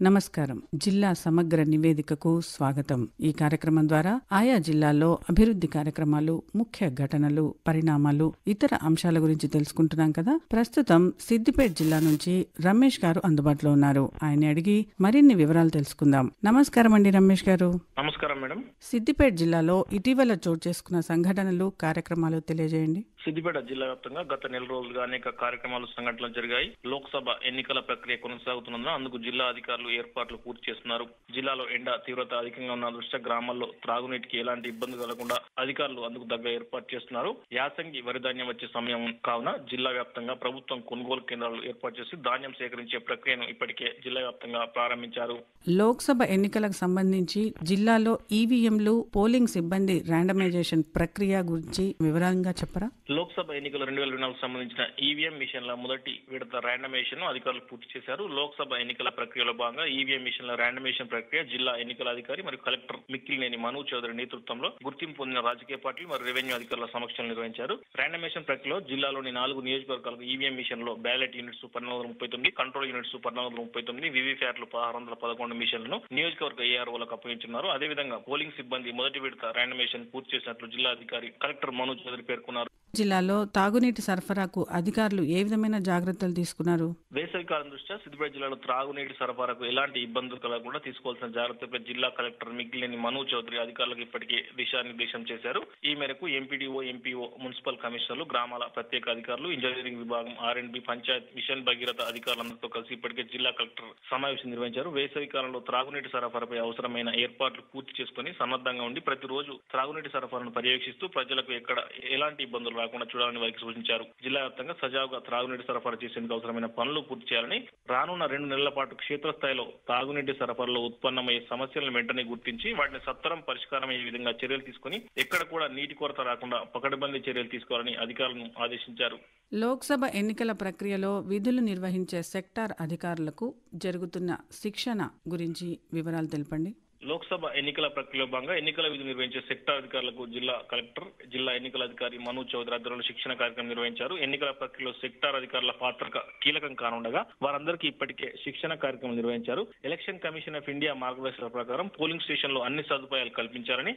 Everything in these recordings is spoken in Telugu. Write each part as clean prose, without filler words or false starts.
నమస్కారం. జిల్లా సమగ్ర నివేదికకు స్వాగతం. ఈ కార్యక్రమం ద్వారా ఆయా జిల్లాల్లో అభివృద్ధి కార్యక్రమాలు, ముఖ్య ఘటనలు, పరిణామాలు, ఇతర అంశాల గురించి తెలుసుకుంటున్నాం కదా. ప్రస్తుతం సిద్దిపేట జిల్లా నుంచి రమేష్ గారు అందుబాటులో ఉన్నారు. ఆయన అడిగి మరిన్ని వివరాలు తెలుసుకుందాం. నమస్కారం అండి రమేష్ గారు. నమస్కారం మేడం. సిద్దిపేట జిల్లాలో ఇటీవల చోటు చేసుకున్న సంఘటనలు, కార్యక్రమాలు తెలియజేయండి. సిద్దిపేట జిల్లా వ్యాప్తంగా గత నెల రోజులుగా అనేక కార్యక్రమాలు, సంఘటనలు జరిగాయి. లోక్సభ ఎన్నికల ప్రక్రియ కొనసాగుతున్నందున అందుకు జిల్లా అధికారులు ఏర్పాట్లు పూర్తి చేస్తున్నారు. జిల్లాలో ఎండ తీవ్రత అధికంగా ఉన్న దృష్ట్యా గ్రామాల్లో త్రాగునీటికి ఎలాంటి ఇబ్బంది కలగకుండా అధికారులు అందుకు తగ్గ ఏర్పాటు చేస్తున్నారు. యాసంగి వరి ధాన్యం వచ్చే సమయం కావున జిల్లా వ్యాప్తంగా ప్రభుత్వం కొనుగోలు కేంద్రాలు ఏర్పాటు చేసి ధాన్యం సేకరించే ప్రక్రియను ఇప్పటికే జిల్లా వ్యాప్తంగా ప్రారంభించారు. లోక్సభ ఎన్నికలకు సంబంధించి జిల్లాలో ఈవీఎంలు, పోలింగ్ సిబ్బంది ర్యాండమైజేషన్ ప్రక్రియ గురించి వివరంగా చెప్పరా? లోక్సభ ఎన్నికల 2024 సంబంధించిన ఈవీఎం మిషన్ల మొదటి విడత ర్యాండమైజేషన్ అధికారులు పూర్తి చేశారు. లోక్సభ ఎన్నికల ప్రక్రియలో భాగంగా ఈవీఎం మిషన్ల ర్యాండమైజేషన్ ప్రక్రియ జిల్లా ఎన్నికల అధికారి మరియు కలెక్టర్ మిక్కిలినేని మను చౌదరి నేతృత్వంలో గుర్తింపు పొందిన రాజకీయ పార్టీలు మరియు రెవెన్యూ అధికారుల సమక్షంలో నిర్వహించారు. ర్యాండమైజేషన్ ప్రక్రియలో జిల్లాలోని 4 నియోజకవర్గాలకు ఈవీఎం మిషన్లో బ్యాలెట్ యూనిట్స్ 1439, కంట్రోల్ యూనిట్స్ 1439, వివిప్యాట్లు 1611 మిషన్లను నియోజకవర్గ ఏఆర్ఓలకు అప్పగించున్నారు. అదేవిధంగా పోలింగ్ సిబ్బంది మొదటి విడత ర్యాండమైజేషన్ పూర్తి చేసినట్లు జిల్లా అధికారి కలెక్టర్ మను చౌదరి పేర్కొన్నారు. జిల్లాలో తాగునీటి సరఫరాకు అధికారులు ఏ విధమైన జాగ్రత్తలు తీసుకున్నారు? వేసవికాలం దృష్ట్యా సిద్దిపేట జిల్లాలో త్రాగునీటి సరఫరాకు ఎలాంటి ఇబ్బందులు కలగకుండా తీసుకోవాల్సిన జాగ్రత్తలపై జిల్లా కలెక్టర్ మిక్కిలినేని మను చౌదరి అధికారులకు ఇప్పటికే దిశానిర్దేశం చేశారు. ఈ మేరకు ఎంపీడీఓ, ఎంపీఓ, మున్సిపల్ కమిషనర్లు, గ్రామాల ప్రత్యేక అధికారులు, ఇంజనీరింగ్ విభాగం, ఆర్ఎండ్బి, పంచాయత్, మిషన్ భగీరథ అధికారులందరితో కలిసి ఇప్పటికే జిల్లా కలెక్టర్ సమావేశం నిర్వహించారు. వేసవి కాలంలో త్రాగునీటి సరఫరాపై అవసరమైన ఏర్పాట్లు పూర్తి చేసుకుని సన్నద్ధంగా ఉండి ప్రతిరోజు త్రాగునీటి సరఫరాను పర్యవేక్షిస్తూ ప్రజలకు ఎక్కడ ఎలాంటి ఇబ్బందులు రాకుండా చూడాలని వారికి సూచించారు. జిల్లా వ్యాప్తంగా సజావుగా త్రాగునీటి సరఫరా చేసేందుకు అవసరమైన పనులు పూర్తి చేయాలని, రానున్న 2 నెలల పాటు క్షేత్రస్థాయిలో తాగునీటి సరఫరాలో ఉత్పన్నమయ్యే సమస్యలను వెంటనే గుర్తించి వాటిని సత్వరం పరిష్కారమయ్యే విధంగా చర్యలు తీసుకుని ఎక్కడ కూడా నీటి కొరత రాకుండా పకడ్బందీ చర్యలు తీసుకోవాలని అధికారులను ఆదేశించారు. లోక్సభ ఎన్నికల ప్రక్రియలో విధులు నిర్వహించే సెక్టార్ అధికారులకు జరుగుతున్న శిక్షణ గురించి వివరాలు తెలపండి. లోక్సభ ఎన్నికల ప్రక్రియలో భాగంగా ఎన్నికల విధులు నిర్వహించే సెక్టార్ అధికారులకు జిల్లా కలెక్టర్, జిల్లా ఎన్నికల అధికారి మను చౌదరి ఆధ్వర్యంలో శిక్షణ కార్యక్రమం నిర్వహించారు. ఎన్నికల ప్రక్రియలో సెక్టార్ అధికారుల పాత్ర కీలకం కానుండగా వారందరికీ ఇప్పటికే శిక్షణ కార్యక్రమం నిర్వహించారు. ఎలక్షన్ కమిషన్ ఆఫ్ ఇండియా మార్గదర్శకాల ప్రకారం పోలింగ్ స్టేషన్లో అన్ని సదుపాయాలు కల్పించాలని,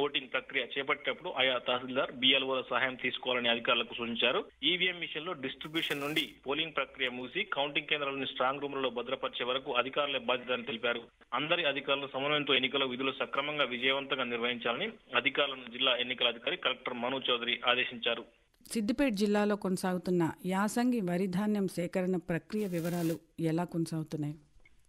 ఓటింగ్ ప్రక్రియ చేపట్టేటప్పుడు ఆయా తహసీల్దార్, బిఎల్ఓల సహాయం తీసుకోవాలని అధికారులకు సూచించారు. ఈవీఎం మిషన్ లో డిస్ట్రిబ్యూషన్ నుండి పోలింగ్ ప్రక్రియ ముగిసి కౌంటింగ్ కేంద్రాలను స్ట్రాంగ్ రూమ్లలో భద్రపరిచే వరకు అధికారులే బాధ్యతని తెలిపారు. అందరి అధికారులు సమన్వయంతో ఎన్నికల విధులు సక్రమంగా విజయవంతంగా నిర్వహించాలని అధికారులను జిల్లా ఎన్నికల అధికారి కలెక్టర్ మను చౌదరి ఆదేశించారు. సిద్దిపేట జిల్లాలో కొనసాగుతున్న యాసంగి వరి ధాన్యం సేకరణ ప్రక్రియ వివరాలు ఎలా కొనసాగుతున్నాయి?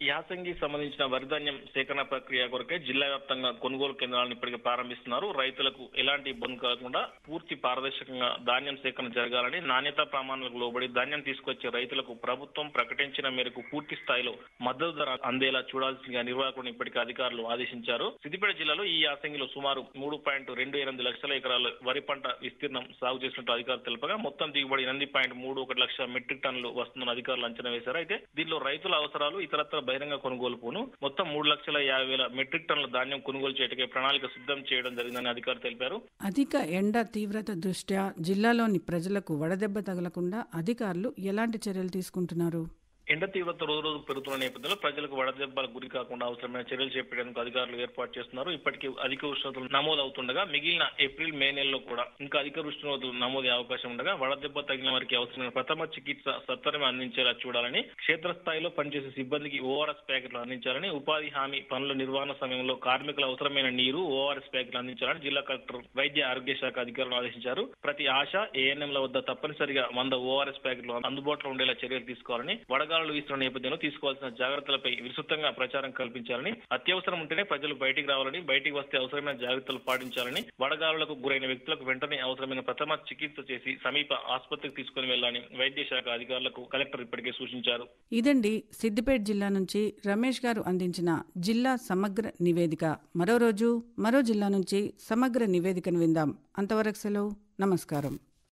యాసంగి సంబంధించిన వరిధాన్యం సేకరణ ప్రక్రియ కొరకే జిల్లా వ్యాప్తంగా కొనుగోలు కేంద్రాలను ఇప్పటికే ప్రారంభిస్తున్నారు. రైతులకు ఎలాంటి ఇబ్బంది కలగకుండా పూర్తి పారదర్శకంగా ధాన్యం సేకరణ జరగాలని, నాణ్యతా ప్రమాణాలకు లోబడి ధాన్యం తీసుకొచ్చే రైతులకు ప్రభుత్వం ప్రకటించిన మేరకు పూర్తి స్థాయిలో మద్దతు ధర అందేలా చూడాల్సిందిగా నిర్వాహకులను ఇప్పటికే అధికారులు ఆదేశించారు. సిద్దిపేట జిల్లాలో ఈ యాసంగిలో సుమారు 3.28 లక్షల ఎకరాల వరి పంట విస్తీర్ణం సాగు చేసినట్టు అధికారులు తెలుపగా మొత్తం దిగుబడి 8.31 లక్షల మెట్రిక్ టన్నులు వస్తుందని అధికారులు అంచనా వేశారు. అయితే దీనిలో రైతుల అవసరాలు, ఇతరత్ర బహిరంగ కొనుగోలు పోను మొత్తం 3,50,000 మెట్రిక్ టన్నుల ధాన్యం కొనుగోలు చేయటకే ప్రణాళిక సిద్ధం చేయడం జరిగిందని అధికారులు తెలిపారు. అధిక ఎండ తీవ్రత దృష్ట్యా జిల్లాలోని ప్రజలకు వడదెబ్బ తగలకుండా అధికారులు ఎలాంటి చర్యలు తీసుకుంటున్నారు? ఎండ తీవ్రత రోజు రోజు పెరుగుతున్న నేపథ్యంలో ప్రజలకు వడదెబ్బలకు గురి కాకుండా అవసరమైన చర్యలు చేపట్టేందుకు అధికారులు ఏర్పాటు చేస్తున్నారు. ఇప్పటికీ అధిక ఉష్ణోగ్రతలు నమోదవుతుండగా మిగిలిన ఏప్రిల్, మే నెలలో కూడా ఇంకా అధిక ఉష్ణోగ్రతలు నమోదయ్యే అవకాశం ఉండగా వడదెబ్బ తగిలిన వారికి అవసరమైన ప్రథమ చికిత్స సత్వరమే అందించేలా చూడాలని, క్షేత్రస్థాయిలో పనిచేసే సిబ్బందికి ఓఆర్ఎస్ ప్యాకెట్లు అందించాలని, ఉపాధి హామీ పనుల నిర్వహణ సమయంలో కార్మికుల అవసరమైన నీరు, ఓఆర్ఎస్ ప్యాకెట్లు అందించాలని జిల్లా కలెక్టర్ వైద్య ఆరోగ్య శాఖ అధికారులను ఆదేశించారు. ప్రతి ఆశా, ఏఎన్ఎంల వద్ద తప్పనిసరిగా 100 ఓఆర్ఎస్ ప్యాకెట్లు అందుబాటులో ఉండేలా చర్యలు తీసుకోవాలని, వడగాలు వీస్తున్న నేపథ్యంలో తీసుకోవాల్సిన జాగ్రత్తలపై విస్తృతంగా ప్రచారం కల్పించాలని, అత్యవసరం ఉంటేనే ప్రజలు బయటికి రావాలని, బయటికి వస్తే అవసరమైన జాగ్రత్తలు పాటించాలని, వడగాలులకు గురైన వ్యక్తులకు వెంటనే అవసరమైన ప్రథమ చికిత్స చేసి సమీప ఆసుపత్రికి తీసుకుని వెళ్లాలని వైద్య శాఖ అధికారులకు కలెక్టర్ ఇప్పటికే సూచించారు. ఇదండి సిద్దిపేట జిల్లా నుంచి రమేష్ గారు అందించిన జిల్లా సమగ్ర నివేదిక. మరో రోజు మరో జిల్లా నుంచి సమగ్ర నివేదికను విందాం. అంతవరకు సెలవు. నమస్కారం.